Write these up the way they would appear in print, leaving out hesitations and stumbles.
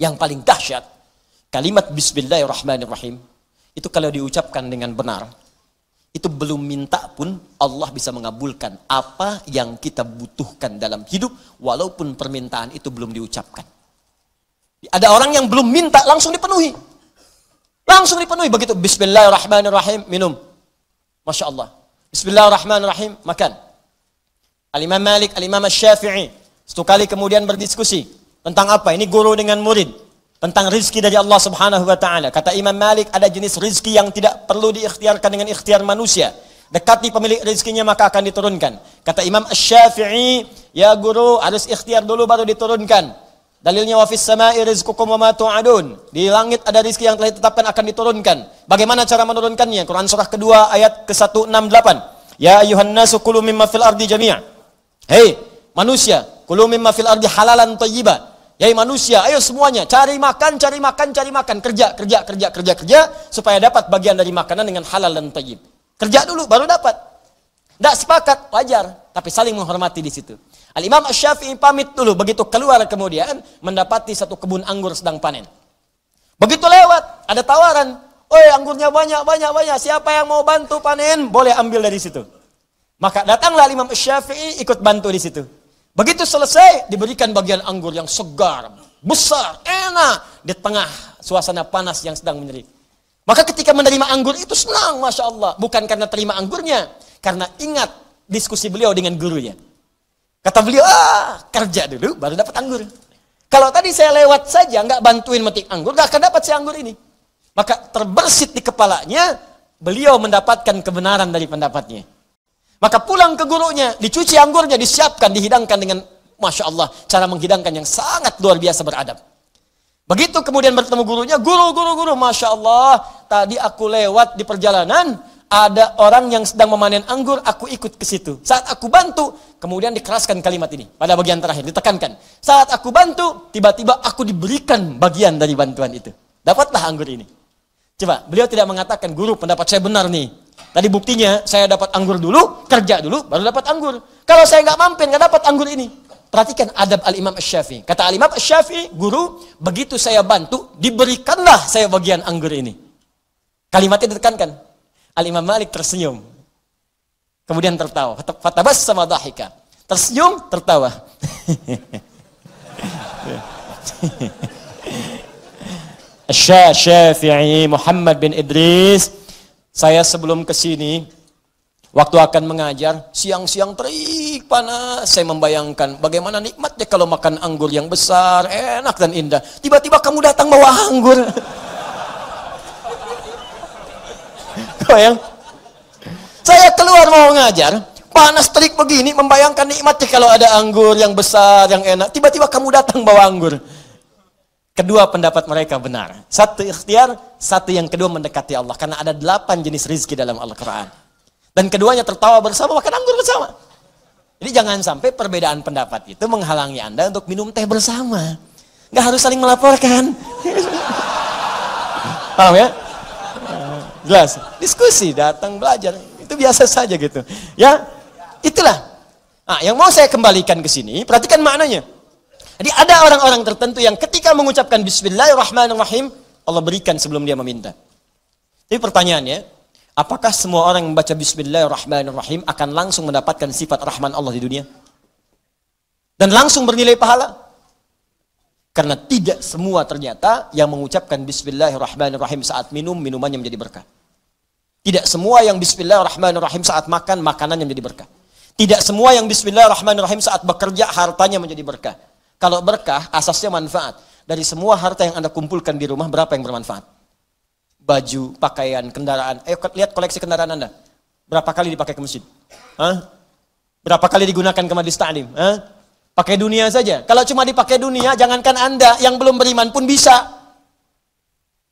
Yang paling dahsyat, kalimat Bismillahirrahmanirrahim, itu kalau diucapkan dengan benar, itu belum minta pun Allah bisa mengabulkan apa yang kita butuhkan dalam hidup, walaupun permintaan itu belum diucapkan. Ada orang yang belum minta, langsung dipenuhi. Langsung dipenuhi. Begitu Bismillahirrahmanirrahim, minum. Masya Allah. Bismillahirrahmanirrahim, makan. Al-Imam Malik, Al-Imam Syafi'i, satu kali kemudian berdiskusi tentang apa? Ini guru dengan murid. Tentang rizki dari Allah subhanahu wa ta'ala. Kata Imam Malik, ada jenis rizki yang tidak perlu diikhtiarkan dengan ikhtiar manusia. Dekati pemilik rizkinya maka akan diturunkan. Kata Imam Syafi'i, ya guru harus ikhtiar dulu baru diturunkan. Dalilnya wa fis sama'i rizqukum wa ma tu'adun. Di langit ada rizki yang telah ditetapkan akan diturunkan. Bagaimana cara menurunkannya? Quran surah kedua ayat ke-168. Ya ayuhan nasu kulu mimma fil ardi jami'. Hei manusia, kulu mimma fil ardi halalan thayyiba. Hei manusia, ayo semuanya cari makan, cari makan, cari makan. Kerja supaya dapat bagian dari makanan dengan halal dan thayyib. Kerja dulu baru dapat. Tidak sepakat, wajar, tapi saling menghormati di situ. Al-Imam Asy-Syafi'i pamit dulu, begitu keluar kemudian mendapati satu kebun anggur sedang panen. Begitu lewat, ada tawaran, "Oi, anggurnya banyak, siapa yang mau bantu panen, boleh ambil dari situ." Maka datanglah Imam Asy-Syafi'i ikut bantu di situ. Begitu selesai, diberikan bagian anggur yang segar, besar, enak, di tengah suasana panas yang sedang menyerik. Maka ketika menerima anggur itu senang, Masya Allah. Bukan karena terima anggurnya, karena ingat diskusi beliau dengan gurunya. Kata beliau, kerja dulu baru dapat anggur. Kalau tadi saya lewat saja, nggak bantuin metik anggur, nggak akan dapat si anggur ini. Maka terbersit di kepalanya, beliau mendapatkan kebenaran dari pendapatnya. Maka pulang ke gurunya, dicuci anggurnya, disiapkan, dihidangkan dengan, Masya Allah, cara menghidangkan yang sangat luar biasa beradab. Begitu kemudian bertemu gurunya, guru, Masya Allah, tadi aku lewat di perjalanan, ada orang yang sedang memanen anggur, aku ikut ke situ. Saat aku bantu, kemudian dikeraskan kalimat ini. Pada bagian terakhir, ditekankan. Saat aku bantu, tiba-tiba aku diberikan bagian dari bantuan itu. Dapatlah anggur ini. Coba, beliau tidak mengatakan, guru pendapat saya benar nih. Tadi buktinya, saya dapat anggur dulu, kerja dulu, baru dapat anggur. Kalau saya nggak mampir, nggak dapat anggur ini. Perhatikan adab Al-Imam Asy-Syafi'i. Kata Al-Imam Asy-Syafi'i, guru, begitu saya bantu, diberikanlah saya bagian anggur ini. Kalimatnya ditekankan. Al-Imam Malik tersenyum. Kemudian tertawa. Fatabassama dhahika. Tersenyum, tertawa. Asy-Syafi'i Muhammad bin Idris. Saya sebelum ke sini, waktu akan mengajar, siang-siang terik panas, saya membayangkan bagaimana nikmatnya kalau makan anggur yang besar, enak dan indah. Tiba-tiba kamu datang bawa anggur. Yang saya keluar mau ngajar, panas terik begini, membayangkan nikmatnya kalau ada anggur yang besar, yang enak. Tiba-tiba kamu datang bawa anggur. Kedua pendapat mereka benar. Satu ikhtiar, satu yang kedua mendekati Allah. Karena ada 8 jenis rizki dalam Al-Quran. Dan keduanya tertawa bersama, makan anggur bersama. Jadi jangan sampai perbedaan pendapat itu menghalangi Anda untuk minum teh bersama. Nggak harus saling melaporkan. Paham ya? Jelas, diskusi, datang belajar, itu biasa saja gitu. Ya, itulah. Nah, yang mau saya kembalikan ke sini, perhatikan maknanya. Jadi ada orang-orang tertentu yang ketika mengucapkan Bismillahirrahmanirrahim, Allah berikan sebelum dia meminta. Jadi pertanyaannya, apakah semua orang yang membaca Bismillahirrahmanirrahim akan langsung mendapatkan sifat Rahman Allah di dunia? Dan langsung bernilai pahala? Karena tidak semua ternyata yang mengucapkan Bismillahirrahmanirrahim saat minum, minumannya menjadi berkah. Tidak semua yang Bismillahirrahmanirrahim saat makan, makanannya menjadi berkah. Tidak semua yang Bismillahirrahmanirrahim saat bekerja, hartanya menjadi berkah. Kalau berkah, asasnya manfaat. Dari semua harta yang Anda kumpulkan di rumah, berapa yang bermanfaat? Baju, pakaian, kendaraan. Ayo lihat koleksi kendaraan Anda. Berapa kali dipakai ke masjid? Berapa kali digunakan ke majelis ta'lim? Pakai dunia saja. Kalau cuma dipakai dunia, jangankan Anda yang belum beriman pun bisa.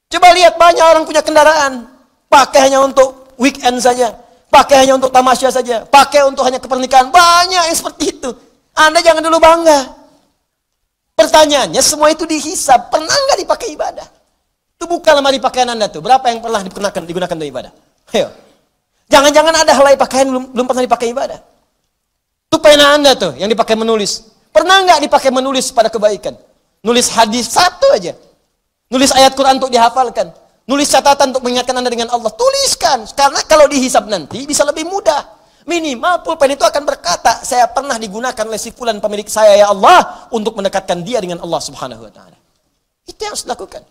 Coba lihat banyak orang punya kendaraan. Pakai hanya untuk weekend saja. Pakai hanya untuk tamasya saja. Pakai untuk hanya kepernikahan. Banyak yang seperti itu. Anda jangan dulu bangga. Pertanyaannya, semua itu dihisab. Pernah nggak dipakai ibadah? Itu buka lemari pakaian Anda tuh. Berapa yang pernah digunakan untuk ibadah? Ayo. Jangan-jangan ada helai pakaian belum pernah dipakai ibadah. Itu pena Anda tuh yang dipakai menulis. Pernah nggak dipakai menulis pada kebaikan? Nulis hadis satu aja. Nulis ayat Quran untuk dihafalkan. Nulis catatan untuk mengingatkan Anda dengan Allah. Tuliskan. Karena kalau dihisab nanti bisa lebih mudah. Minimal pulpen itu akan berkata, saya pernah digunakan oleh si fulan pemilik saya ya Allah untuk mendekatkan dia dengan Allah Subhanahu wa taala. Itu yang harus dilakukan.